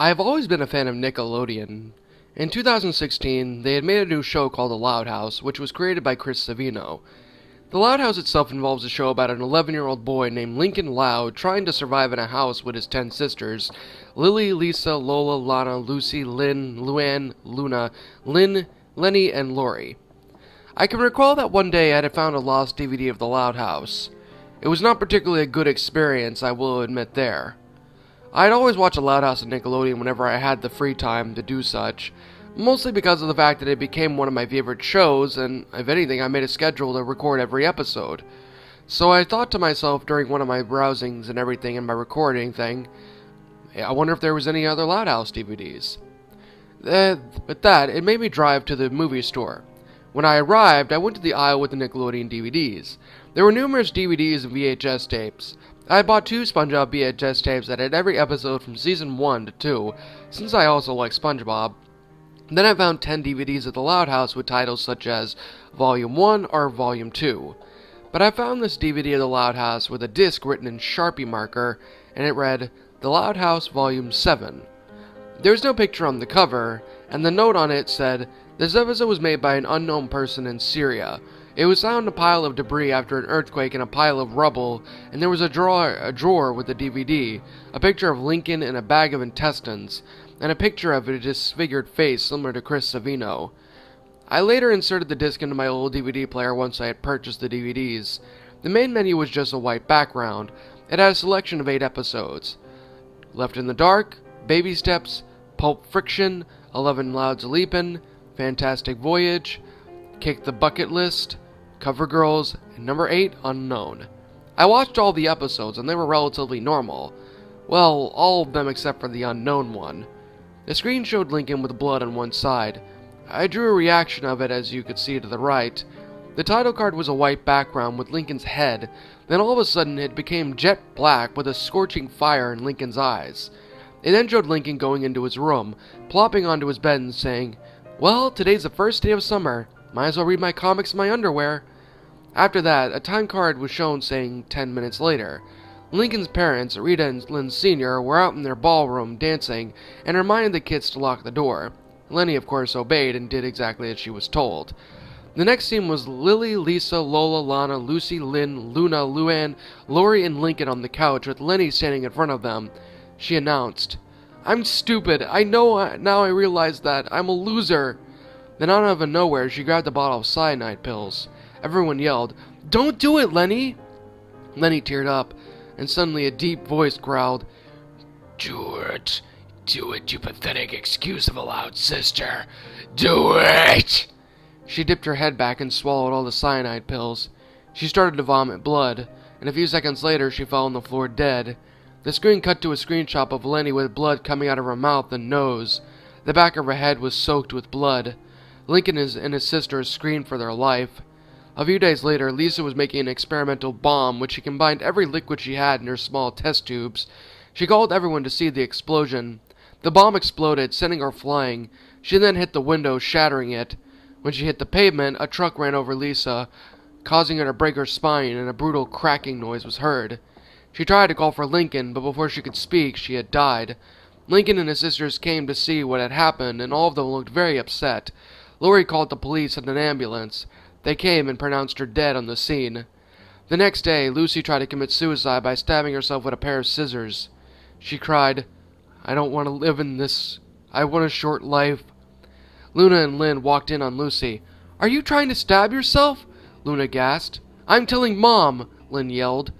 I've always been a fan of Nickelodeon. In 2016, they had made a new show called The Loud House, which was created by Chris Savino. The Loud House itself involves a show about an 11-year-old boy named Lincoln Loud trying to survive in a house with his 10 sisters, Lily, Lisa, Lola, Lana, Lucy, Lynn, Luann, Luna, Lynn, Lenny, and Lori. I can recall that one day I had found a lost DVD of The Loud House. It was not particularly a good experience, I will admit there. I'd always watch The Loud House on Nickelodeon whenever I had the free time to do such, mostly because of the fact that it became one of my favorite shows, and if anything, I made a schedule to record every episode. So I thought to myself during one of my browsings and everything in my recording thing, I wonder if there was any other Loud House DVDs. With that, it made me drive to the movie store. When I arrived, I went to the aisle with the Nickelodeon DVDs. There were numerous DVDs and VHS tapes. I bought 2 SpongeBob VHS tapes that had every episode from Season 1 to 2, since I also like SpongeBob. Then I found 10 DVDs at the Loud House with titles such as Volume 1 or Volume 2. But I found this DVD of the Loud House with a disc written in Sharpie marker, and it read, The Loud House Volume 7. There was no picture on the cover, and the note on it said, this episode was made by an unknown person in Syria. It was found in a pile of debris after an earthquake in a pile of rubble, and there was a drawer with the DVD, a picture of Lincoln in a bag of intestines, and a picture of a disfigured face similar to Chris Savino. I later inserted the disc into my old DVD player once I had purchased the DVDs. The main menu was just a white background. It had a selection of 8 episodes. Left in the Dark, Baby Steps, Pulp Friction, 11 Louds Leapin', Fantastic Voyage, Kick the Bucket List, Cover Girls, and number 8, Unknown. I watched all the episodes, and they were relatively normal. Well, all of them except for the unknown one. The screen showed Lincoln with blood on one side. I drew a reaction of it, as you could see to the right. The title card was a white background with Lincoln's head, then all of a sudden it became jet black with a scorching fire in Lincoln's eyes. It then showed Lincoln going into his room, plopping onto his bed and saying, well, today's the first day of summer. Might as well read my comics in my underwear. After that, a time card was shown saying 10 minutes later. Lincoln's parents, Rita and Lynn Sr., were out in their ballroom dancing and reminded the kids to lock the door. Lenny, of course, obeyed and did exactly as she was told. The next scene was Lily, Lisa, Lola, Lana, Lucy, Lynn, Luna, Luann, Lori, and Lincoln on the couch with Lenny standing in front of them. She announced, I'm stupid. I know now I realize that. I'm a loser. Then out of nowhere, she grabbed a bottle of cyanide pills. Everyone yelled, don't do it, Lenny! Lenny teared up, and suddenly a deep voice growled, do it. Do it, you pathetic excuse of a loud sister. Do it! She dipped her head back and swallowed all the cyanide pills. She started to vomit blood, and a few seconds later she fell on the floor dead. The screen cut to a screenshot of Lenny with blood coming out of her mouth and nose. The back of her head was soaked with blood. Lincoln and his sisters screamed for their life. A few days later, Lisa was making an experimental bomb which she combined every liquid she had in her small test tubes. She called everyone to see the explosion. The bomb exploded, sending her flying. She then hit the window, shattering it. When she hit the pavement, a truck ran over Lisa, causing her to break her spine, and a brutal cracking noise was heard. She tried to call for Lincoln, but before she could speak, she had died. Lincoln and his sisters came to see what had happened, and all of them looked very upset. Lori called the police and an ambulance. They came and pronounced her dead on the scene. The next day, Lucy tried to commit suicide by stabbing herself with a pair of scissors. She cried, I don't want to live in this. I want a short life. Luna and Lynn walked in on Lucy. Are you trying to stab yourself? Luna gasped. I'm telling Mom, Lynn yelled.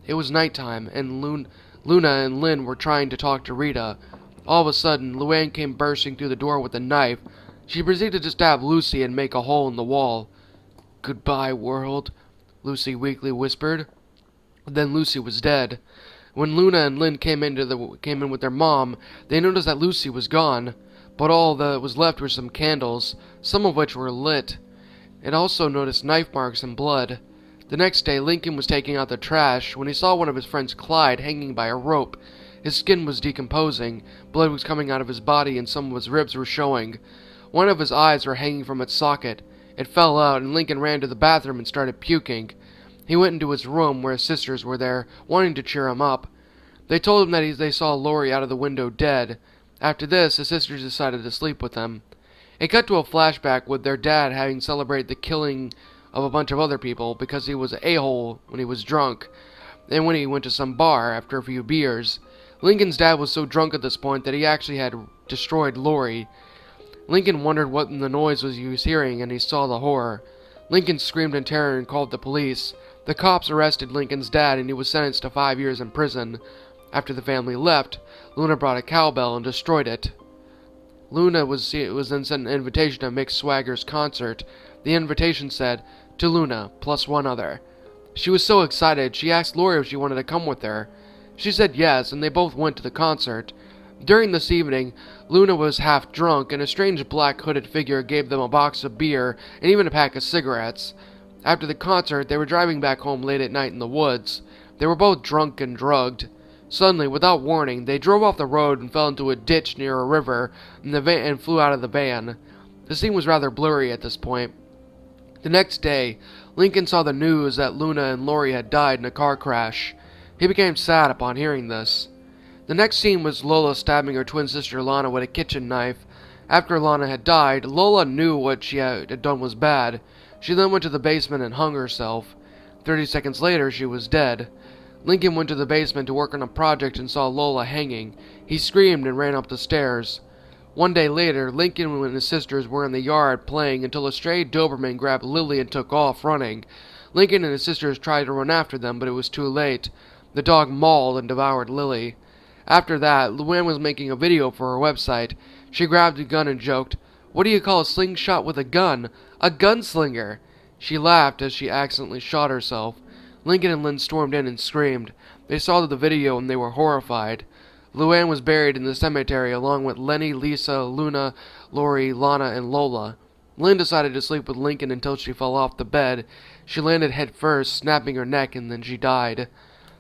It was nighttime, and Luna and Lynn were trying to talk to Rita. All of a sudden, Luann came bursting through the door with a knife. She proceeded to stab Lucy and make a hole in the wall. Goodbye, world, Lucy weakly whispered. Then Lucy was dead. When Luna and Lynn came in with their mom, they noticed that Lucy was gone, but all that was left were some candles, some of which were lit. It also noticed knife marks and blood. The next day, Lincoln was taking out the trash when he saw one of his friends, Clyde, hanging by a rope. His skin was decomposing, blood was coming out of his body, and some of his ribs were showing. One of his eyes were hanging from its socket. It fell out, and Lincoln ran to the bathroom and started puking. He went into his room, where his sisters were there, wanting to cheer him up. They told him that they saw Lori out of the window dead. After this, his sisters decided to sleep with him. It cut to a flashback with their dad having celebrated the killing of a bunch of other people because he was an a-hole when he was drunk, and when he went to some bar after a few beers. Lincoln's dad was so drunk at this point that he actually had destroyed Lori. Lincoln wondered what the noise was he was hearing, and he saw the horror. Lincoln screamed in terror and called the police. The cops arrested Lincoln's dad, and he was sentenced to 5 years in prison. After the family left, Luna brought a cowbell and destroyed it. Luna was then sent an invitation to Mick Swagger's concert. The invitation said, "To Luna, plus one other." She was so excited, she asked Lori if she wanted to come with her. She said yes, and they both went to the concert. During this evening, Luna was half drunk, and a strange black hooded figure gave them a box of beer and even a pack of cigarettes. After the concert, they were driving back home late at night in the woods. They were both drunk and drugged. Suddenly, without warning, they drove off the road and fell into a ditch near a river and flew out of the van. The scene was rather blurry at this point. The next day, Lincoln saw the news that Luna and Lori had died in a car crash. He became sad upon hearing this. The next scene was Lola stabbing her twin sister Lana with a kitchen knife. After Lana had died, Lola knew what she had done was bad. She then went to the basement and hung herself. 30 seconds later, she was dead. Lincoln went to the basement to work on a project and saw Lola hanging. He screamed and ran up the stairs. One day later, Lincoln and his sisters were in the yard playing until a stray Doberman grabbed Lily and took off running. Lincoln and his sisters tried to run after them, but it was too late. The dog mauled and devoured Lily. After that, Luann was making a video for her website. She grabbed a gun and joked, "What do you call a slingshot with a gun? A gunslinger!" She laughed as she accidentally shot herself. Lincoln and Lynn stormed in and screamed. They saw the video and they were horrified. Luann was buried in the cemetery along with Lenny, Lisa, Luna, Lori, Lana, and Lola. Lynn decided to sleep with Lincoln until she fell off the bed. She landed head first, snapping her neck, and then she died.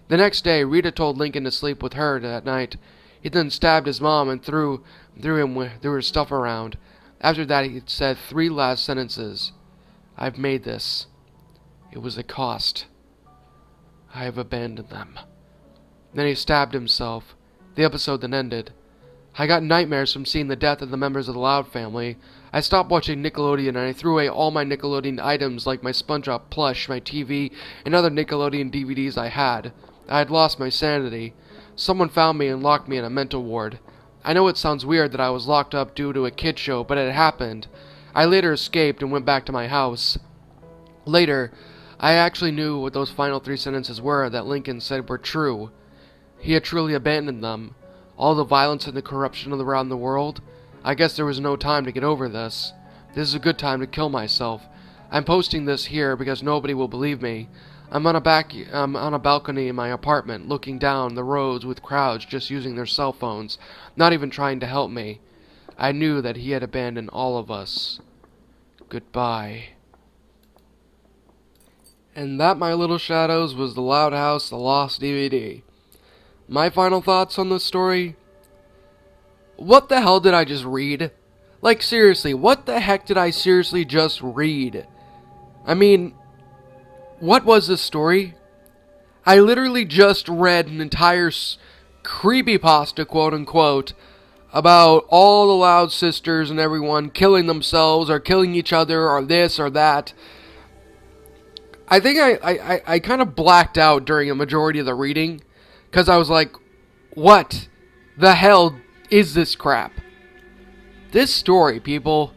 The next day, Rita told Lincoln to sleep with her that night. He then stabbed his mom and threw her stuff around. After that, he said 3 last sentences. "I've made this. It was a cost. I have abandoned them." Then he stabbed himself. The episode then ended. I got nightmares from seeing the death of the members of the Loud family. I stopped watching Nickelodeon and I threw away all my Nickelodeon items like my SpongeBob plush, my TV, and other Nickelodeon DVDs I had. I had lost my sanity. Someone found me and locked me in a mental ward. I know it sounds weird that I was locked up due to a kid show, but it happened. I later escaped and went back to my house. Later, I actually knew what those final 3 sentences were that Lincoln said were true. He had truly abandoned them. All the violence and the corruption around the world. I guess there was no time to get over this. This is a good time to kill myself. I'm posting this here because nobody will believe me. I'm on a balcony in my apartment, looking down the roads with crowds just using their cell phones, not even trying to help me. I knew that he had abandoned all of us. Goodbye. And that, my little shadows, was The Loud House, the Lost DVD. My final thoughts on this story? What the hell did I just read? Like, seriously, what the heck did I seriously just read? I mean, what was this story? I literally just read an entire creepypasta, quote-unquote, about all the Loud sisters and everyone killing themselves or killing each other or this or that. I think I kind of blacked out during a majority of the reading, because I was like, what the hell is this crap? This story, people,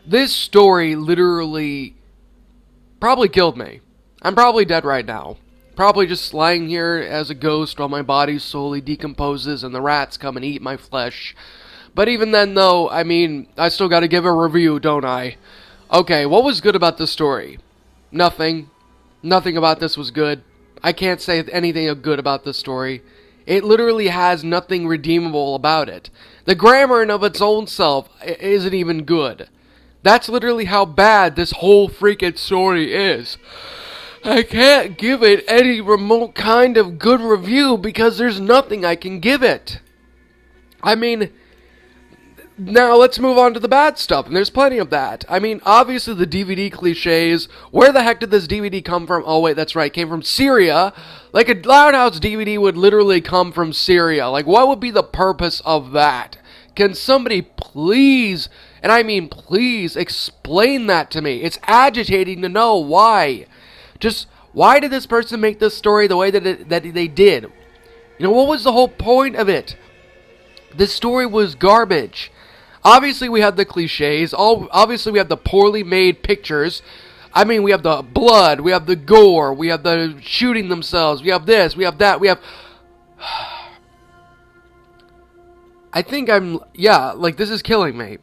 this story literally probably killed me. I'm probably dead right now. Probably just lying here as a ghost while my body slowly decomposes and the rats come and eat my flesh. But even then, though, I mean, I still gotta give a review, don't I? Okay, what was good about this story? Nothing. Nothing about this was good. I can't say anything good about this story. It literally has nothing redeemable about it. The grammar in of its own self isn't even good. That's literally how bad this whole freaking story is. I can't give it any remote kind of good review because there's nothing I can give it. I mean, now let's move on to the bad stuff, and there's plenty of that. I mean, obviously the DVD cliches. Where the heck did this DVD come from? Oh wait, that's right, it came from Syria. Like, a Loud House DVD would literally come from Syria. Like, what would be the purpose of that? Can somebody please, and I mean please, explain that to me? It's agitating to know why. Just, why did this person make this story the way that they did? You know, what was the whole point of it? This story was garbage. Obviously, we have the cliches. Obviously, we have the poorly made pictures. I mean, we have the blood, we have the gore, we have the shooting themselves, we have this, we have that, we have... this is killing me.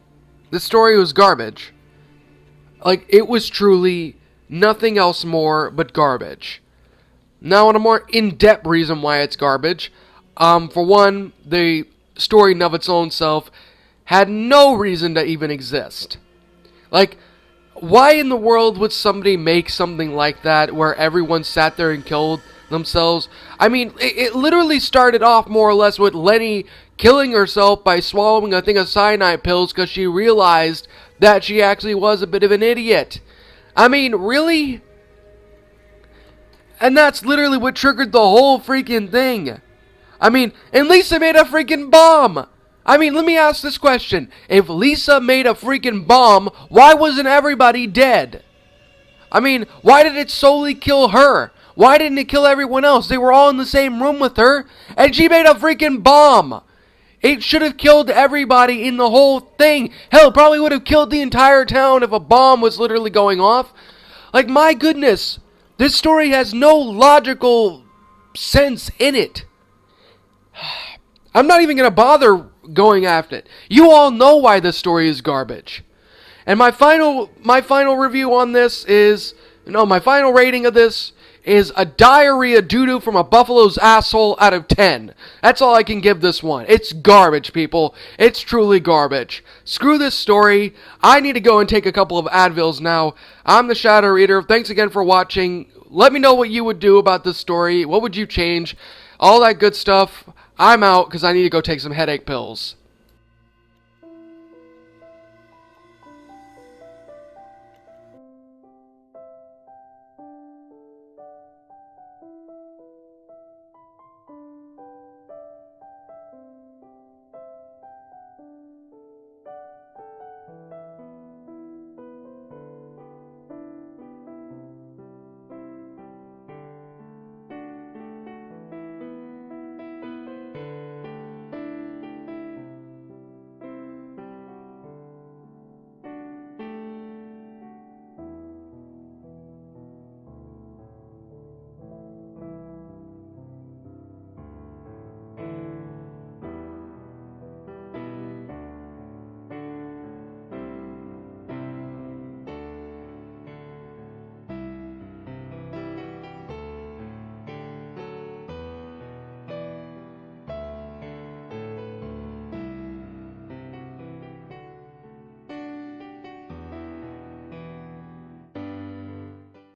This story was garbage. Like, it was truly nothing else more but garbage. Now, on a more in-depth reason why it's garbage, for one, the story in of its own self had no reason to even exist. Like, why in the world would somebody make something like that where everyone sat there and killed themselves? I mean, it literally started off more or less with Lenny killing herself by swallowing a thing of cyanide pills because she realized that she actually was a bit of an idiot. I mean, really? And that's literally what triggered the whole freaking thing. I mean, and Lisa made a freaking bomb. I mean, let me ask this question. If Lisa made a freaking bomb, why wasn't everybody dead? I mean, why did it solely kill her? Why didn't it kill everyone else? They were all in the same room with her, and she made a freaking bomb. It should have killed everybody in the whole thing. Hell, it probably would have killed the entire town if a bomb was literally going off. Like, my goodness, this story has no logical sense in it. I'm not even going to bother going after it. You all know why this story is garbage. And my final review on this is, my final rating of this is a diarrhea doo-doo from a buffalo's asshole out of 10. That's all I can give this one. It's garbage, people. It's truly garbage. Screw this story. I need to go and take a couple of Advils now. I'm the Shadow Reader. Thanks again for watching. Let me know what you would do about this story. What would you change? All that good stuff. I'm out because I need to go take some headache pills.